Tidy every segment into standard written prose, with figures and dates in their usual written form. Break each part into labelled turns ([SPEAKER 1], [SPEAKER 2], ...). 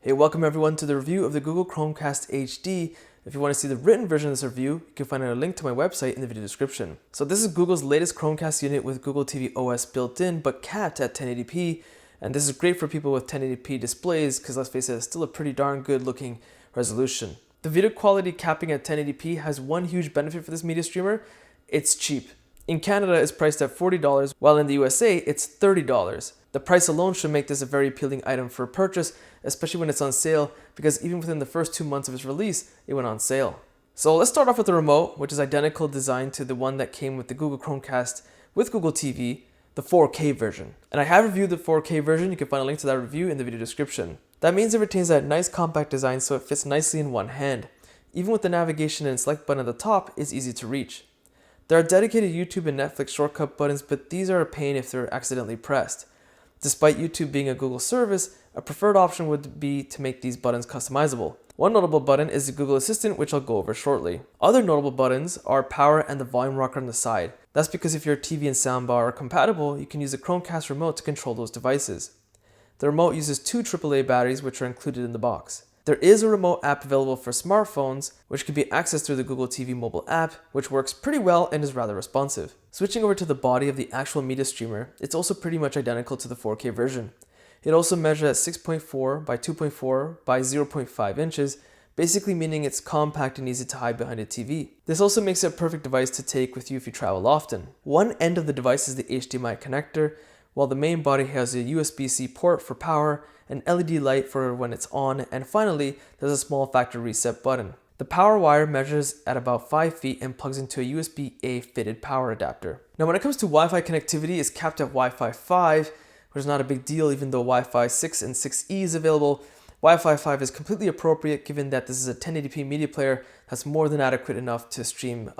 [SPEAKER 1] Hey, welcome everyone to the review of the Google Chromecast HD. If you want to see the written version of this review, you can find a link to my website in the video description. So this is Google's latest Chromecast unit with Google TV OS built in, but capped at 1080p. And this is great for people with 1080p displays because let's face it, it's still a pretty darn good looking resolution. The video quality capping at 1080p has one huge benefit for this media streamer. It's cheap. In Canada, it's priced at $40, while in the USA, it's $30. The price alone should make this a very appealing item for purchase, especially when it's on sale, because even within the first 2 months of its release, it went on sale. So let's start off with the remote, which is identical design to the one that came with the Google Chromecast with Google TV, the 4K version. And I have reviewed the 4K version. You can find a link to that review in the video description. That means it retains that nice compact design so it fits nicely in one hand. Even with the navigation and select button at the top, it's easy to reach. There are dedicated YouTube and Netflix shortcut buttons, but these are a pain if they're accidentally pressed. Despite YouTube being a Google service, a preferred option would be to make these buttons customizable. One notable button is the Google Assistant, which I'll go over shortly. Other notable buttons are power and the volume rocker on the side. That's because if your TV and soundbar are compatible, you can use the Chromecast remote to control those devices. The remote uses 2 AAA batteries, which are included in the box. There is a remote app available for smartphones, which can be accessed through the Google TV mobile app, which works pretty well and is rather responsive. Switching over to the body of the actual media streamer, it's also pretty much identical to the 4K version. It also measures at 6.4 by 2.4 by 0.5 inches, basically meaning it's compact and easy to hide behind a TV. This also makes it a perfect device to take with you if you travel often. One end of the device is the HDMI connector, while the main body has a USB-C port for power, an LED light for when it's on, and finally, there's a small factory reset button. The power wire measures at about 5 feet and plugs into a USB-A fitted power adapter. Now when it comes to Wi-Fi connectivity, it's capped at Wi-Fi 5, which is not a big deal even though Wi-Fi 6 and 6E is available. Wi-Fi 5 is completely appropriate given that this is a 1080p media player that's more than adequate enough to stream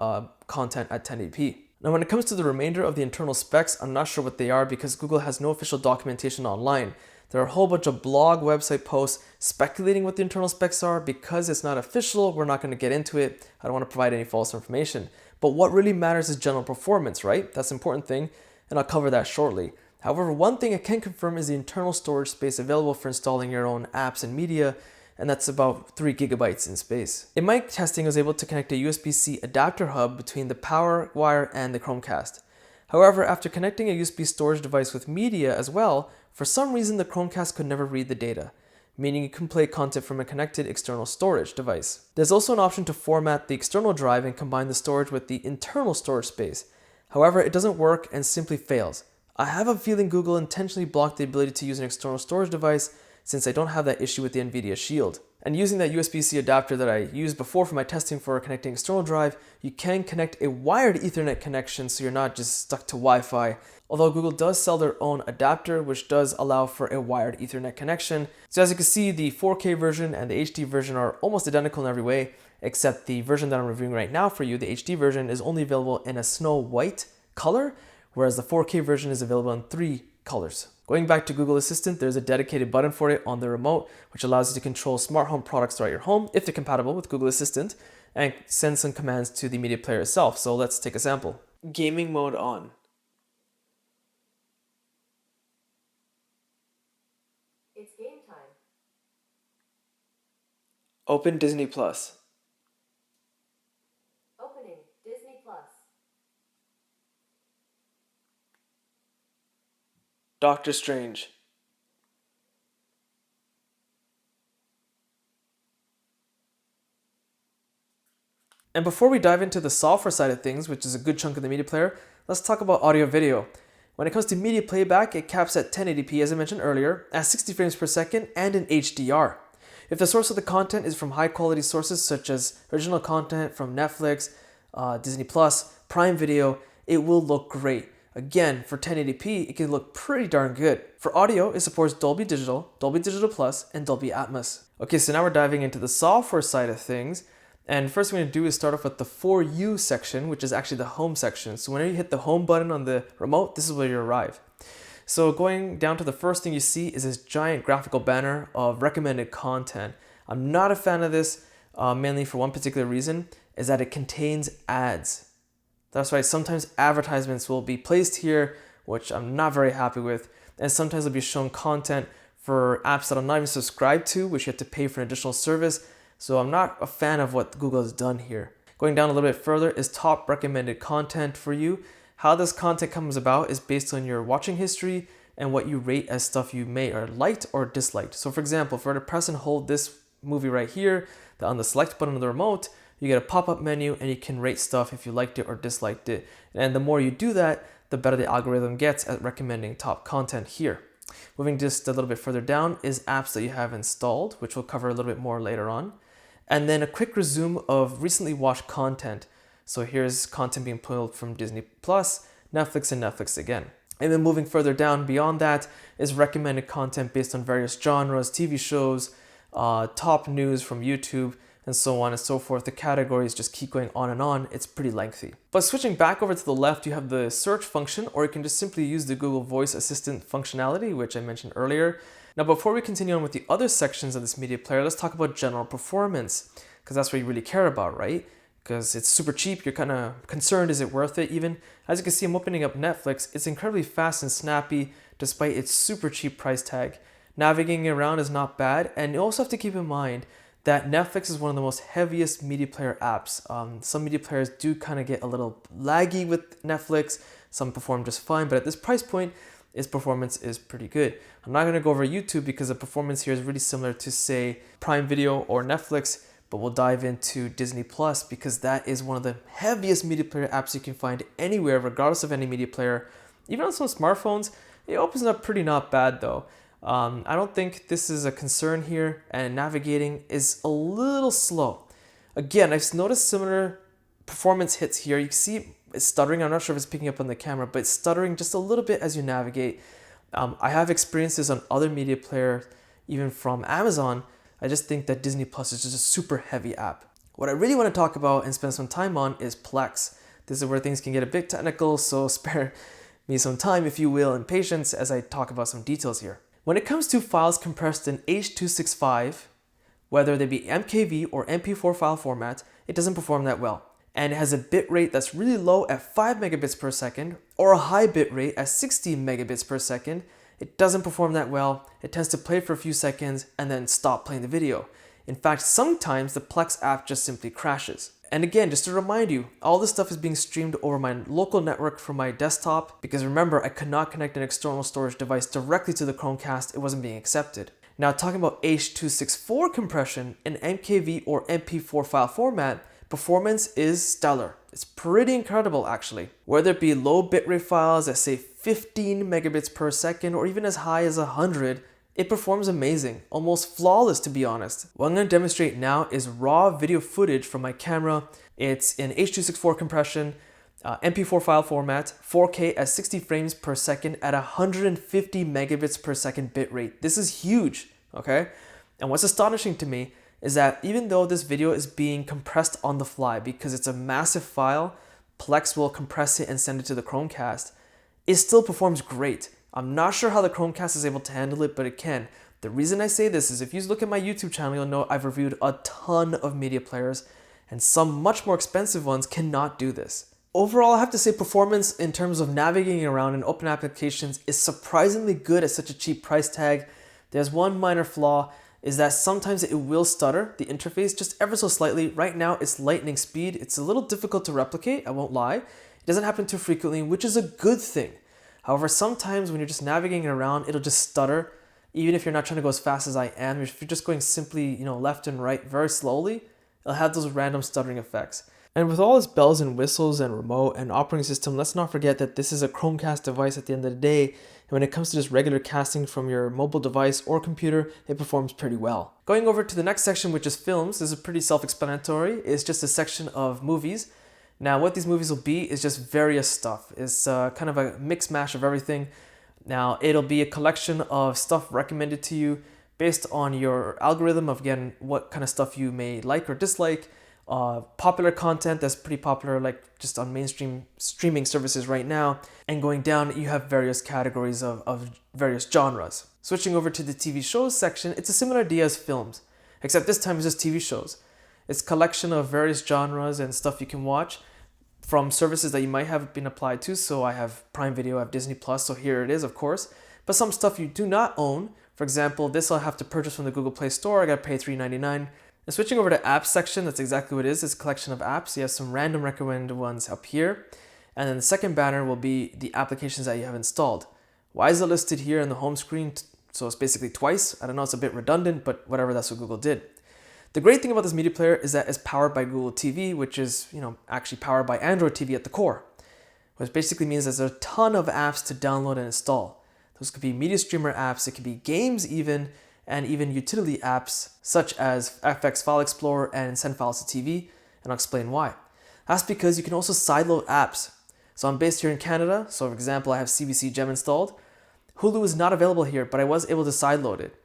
[SPEAKER 1] content at 1080p. Now when it comes to the remainder of the internal specs, I'm not sure what they are because Google has no official documentation online. There are a whole bunch of blog website posts speculating what the internal specs are. Because it's not official, we're not going to get into it. I don't want to provide any false information. But what really matters is general performance, right? That's an important thing, and I'll cover that shortly. However, one thing I can confirm is the internal storage space available for installing your own apps and media, and that's about 3 gigabytes in space. In my testing, I was able to connect a USB-C adapter hub between the power wire and the Chromecast. However, after connecting a USB storage device with media as well, for some reason the Chromecast could never read the data, meaning you can play content from a connected external storage device. There's also an option to format the external drive and combine the storage with the internal storage space. However, it doesn't work and simply fails. I have a feeling Google intentionally blocked the ability to use an external storage device since I don't have that issue with the NVIDIA Shield. And using that USB-C adapter that I used before for my testing for connecting external drive, you can connect a wired Ethernet connection so you're not just stuck to Wi-Fi. Although Google does sell their own adapter, which does allow for a wired Ethernet connection. So as you can see, the 4K version and the HD version are almost identical in every way, except the version that I'm reviewing right now for you, the HD version, is only available in a snow white color, whereas the 4K version is available in 3 colors. Going back to Google Assistant, there's a dedicated button for it on the remote, which allows you to control smart home products throughout your home if they're compatible with Google Assistant, and send some commands to the media player itself. So let's take a sample. Gaming mode on.
[SPEAKER 2] It's game time.
[SPEAKER 1] Open Disney Plus.
[SPEAKER 2] Opening Disney Plus.
[SPEAKER 1] Doctor Strange. And before we dive into the software side of things, which is a good chunk of the media player, let's talk about audio video. When it comes to media playback, it caps at 1080p as I mentioned earlier, at 60 frames per second and in HDR. If the source of the content is from high quality sources such as original content from Netflix, Disney Plus, Prime Video, it will look great. Again, for 1080p, it can look pretty darn good. For audio, it supports Dolby Digital Plus, and Dolby Atmos. Okay, so now we're diving into the software side of things. And first we're going to do is start off with the For You section, which is actually the home section. So whenever you hit the home button on the remote, this is where you arrive. So going down to the first thing you see is this giant graphical banner of recommended content. I'm not a fan of this, mainly for one particular reason, is that it contains ads. That's right, sometimes advertisements will be placed here, which I'm not very happy with, and sometimes will be shown content for apps that I'm not even subscribed to, which you have to pay for an additional service. So I'm not a fan of what Google has done here. Going down a little bit further is top recommended content for you. How this content comes about is based on your watching history and what you rate as stuff you may or liked or disliked. So for example, if I were to press and hold this movie right here, on the select button of the remote, you get a pop-up menu and you can rate stuff if you liked it or disliked it. And the more you do that, the better the algorithm gets at recommending top content here. Moving just a little bit further down is apps that you have installed, which we'll cover a little bit more later on. And then a quick resume of recently watched content. So here's content being pulled from Disney Plus, Netflix, and Netflix again. And then moving further down beyond that is recommended content based on various genres, TV shows, top news from YouTube, and so on and so forth. The categories just keep going on and on. It's pretty lengthy. But switching back over to the left, you have the search function, or you can just simply use the Google Voice Assistant functionality, which I mentioned earlier. Now, before we continue on with the other sections of this media player, let's talk about general performance, because that's what you really care about, right? Because it's super cheap, you're kind of concerned, is it worth it even? As you can see, I'm opening up Netflix. It's incredibly fast and snappy despite its super cheap price tag. Navigating around is not bad, and you also have to keep in mind that Netflix is one of the most heaviest media player apps. Some media players do kind of get a little laggy with Netflix, some perform just fine, but at this price point, its performance is pretty good. I'm not going to go over YouTube because the performance here is really similar to, say, Prime Video or Netflix, but we'll dive into Disney Plus because that is one of the heaviest media player apps you can find anywhere, regardless of any media player. Even on some smartphones, it opens up pretty not bad though. I don't think this is a concern here, and navigating is a little slow. Again, I've noticed similar performance hits here. You can see it's stuttering. I'm not sure if it's picking up on the camera, but it's stuttering just a little bit as you navigate. I have experiences on other media players, even from Amazon. I just think that Disney Plus is just a super heavy app. What I really want to talk about and spend some time on is Plex. This is where things can get a bit technical, so spare me some time, if you will, and patience as I talk about some details here. When it comes to files compressed in H.265, whether they be MKV or MP4 file format, it doesn't perform that well. And it has a bit rate that's really low at 5 megabits per second or a high bit rate at 60 megabits per second. It doesn't perform that well. It tends to play for a few seconds and then stop playing the video. In fact, sometimes the Plex app just simply crashes. And again, just to remind you, all this stuff is being streamed over my local network from my desktop because remember, I could not connect an external storage device directly to the Chromecast. It wasn't being accepted. Now, talking about H.264 compression in MKV or MP4 file format, performance is stellar. It's pretty incredible actually. Whether it be low bitrate files at say 15 megabits per second or even as high as 100, it performs amazing, almost flawless to be honest. What I'm going to demonstrate now is raw video footage from my camera. It's in H.264 compression, MP4 file format, 4K at 60 frames per second at 150 megabits per second bitrate. This is huge, okay? And what's astonishing to me is that even though this video is being compressed on the fly because it's a massive file, Plex will compress it and send it to the Chromecast, it still performs great. I'm not sure how the Chromecast is able to handle it, but it can. The reason I say this is if you look at my YouTube channel, you'll know I've reviewed a ton of media players, and some much more expensive ones cannot do this. Overall, I have to say performance in terms of navigating around in open applications is surprisingly good at such a cheap price tag. There's one minor flaw, is that sometimes it will stutter, the interface, just ever so slightly. Right now, it's lightning speed. It's a little difficult to replicate, I won't lie. It doesn't happen too frequently, which is a good thing. However, sometimes when you're just navigating around, it'll just stutter. Even if you're not trying to go as fast as I am, if you're just going simply, left and right very slowly, it'll have those random stuttering effects. And with all its bells and whistles and remote and operating system, let's not forget that this is a Chromecast device at the end of the day. And when it comes to just regular casting from your mobile device or computer, it performs pretty well. Going over to the next section, which is films, this is pretty self-explanatory. It's just a section of movies. Now, what these movies will be is just various stuff. It's kind of a mix mash of everything. Now, it'll be a collection of stuff recommended to you based on your algorithm of, again, what kind of stuff you may like or dislike. Popular content that's pretty popular, like just on mainstream streaming services right now. And going down, you have various categories of various genres. Switching over to the TV shows section, it's a similar idea as films, except this time it's just TV shows. It's a collection of various genres and stuff you can watch from services that you might have been applied to. So I have Prime Video, I have Disney Plus, so here it is, of course. But some stuff you do not own, for example, this I'll have to purchase from the Google Play Store. I gotta pay $3.99. And switching over to apps section, that's exactly what it is. It's a collection of apps. You have some random recommended ones up here. And then the second banner will be the applications that you have installed. Why is it listed here in the home screen? So it's basically twice. I don't know, it's a bit redundant, but whatever, that's what Google did. The great thing about this media player is that it's powered by Google TV, which is, actually powered by Android TV at the core. Which basically means there's a ton of apps to download and install. Those could be media streamer apps, it could be games even, and even utility apps such as FX File Explorer and Send Files to TV, and I'll explain why. That's because you can also sideload apps. So I'm based here in Canada, so for example, I have CBC Gem installed. Hulu is not available here, but I was able to sideload it.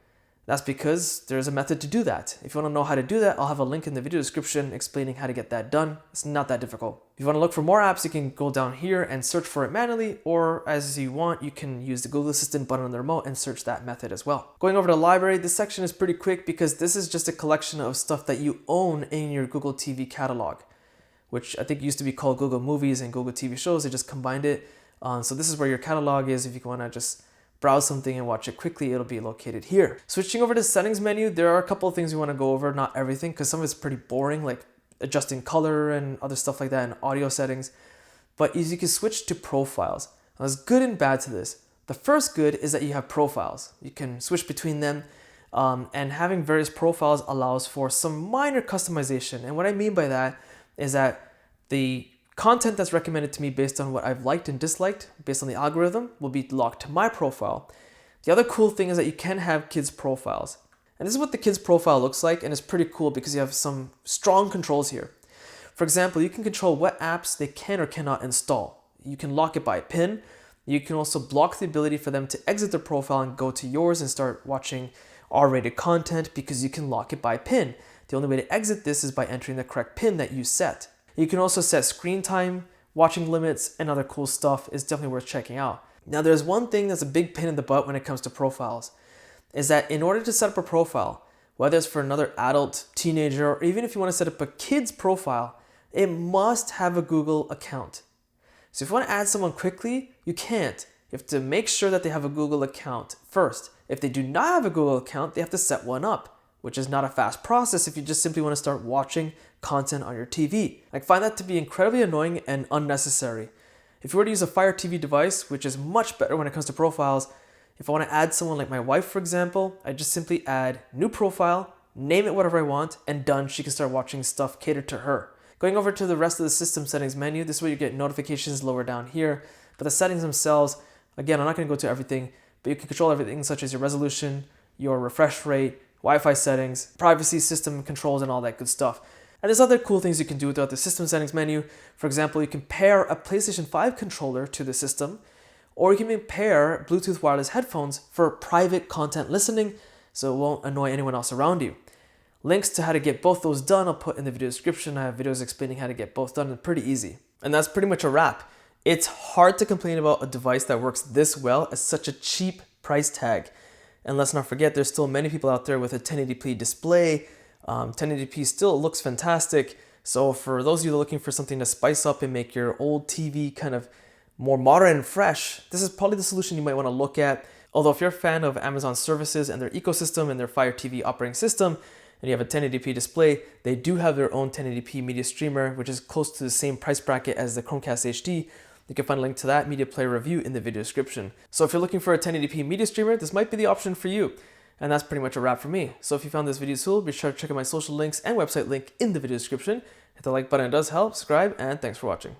[SPEAKER 1] That's because there's a method to do that. If you want to know how to do that, I'll have a link in the video description explaining how to get that done. It's not that difficult. If you want to look for more apps, you can go down here and search for it manually, or as you want, you can use the Google Assistant button on the remote and search that method as well. Going over to library, this section is pretty quick because this is just a collection of stuff that you own in your Google TV catalog, which I think used to be called Google Movies and Google TV Shows. They just combined it. So this is where your catalog is. If you want to just browse something and watch it quickly, it'll be located here. Switching over to settings menu, there are a couple of things we want to go over, not everything, because some of it's pretty boring, like adjusting color and other stuff like that, and audio settings. But you can switch to profiles. Now, there's good and bad to this. The first good is that you have profiles. You can switch between them, and having various profiles allows for some minor customization. And what I mean by that is that the content that's recommended to me based on what I've liked and disliked, based on the algorithm, will be locked to my profile. The other cool thing is that you can have kids' profiles. And this is what the kids' profile looks like, and it's pretty cool because you have some strong controls here. For example, you can control what apps they can or cannot install. You can lock it by a pin. You can also block the ability for them to exit their profile and go to yours and start watching R-rated content because you can lock it by pin. The only way to exit this is by entering the correct pin that you set. You can also set screen time, watching limits, and other cool stuff. Is definitely worth checking out. Now, there's one thing that's a big pain in the butt when it comes to profiles, is that in order to set up a profile, whether it's for another adult, teenager, or even if you want to set up a kid's profile, it must have a Google account. So if you want to add someone quickly, you can't. You have to make sure that they have a Google account first. If they do not have a Google account, they have to set one up, which is not a fast process if you just simply want to start watching content on your TV. I find that to be incredibly annoying and unnecessary. If you were to use a Fire TV device, which is much better when it comes to profiles, if I want to add someone like my wife, for example, I just simply add new profile, name it whatever I want, and done. She can start watching stuff catered to her. Going over to the rest of the system settings menu, this is where you get notifications lower down here. But the settings themselves, again, I'm not going to go to everything, but you can control everything such as your resolution, your refresh rate, Wi-Fi settings, privacy system controls, and all that good stuff. And there's other cool things you can do throughout the system settings menu. For example, you can pair a PlayStation 5 controller to the system, or you can pair Bluetooth wireless headphones for private content listening, so it won't annoy anyone else around you. Links to how to get both those done I'll put in the video description. I have videos explaining how to get both done, and pretty easy. And that's pretty much a wrap. It's hard to complain about a device that works this well at such a cheap price tag. And let's not forget, there's still many people out there with a 1080p display. 1080p still looks fantastic. So for those of you looking for something to spice up and make your old TV kind of more modern and fresh, this is probably the solution you might want to look at. Although if you're a fan of Amazon services and their ecosystem and their Fire TV operating system, and you have a 1080p display, they do have their own 1080p media streamer, which is close to the same price bracket as the Chromecast HD. You can find a link to that media player review in the video description. So if you're looking for a 1080p media streamer, this might be the option for you. And that's pretty much a wrap for me. So if you found this video useful, be sure to check out my social links and website link in the video description. Hit the like button, it does help, subscribe, and thanks for watching.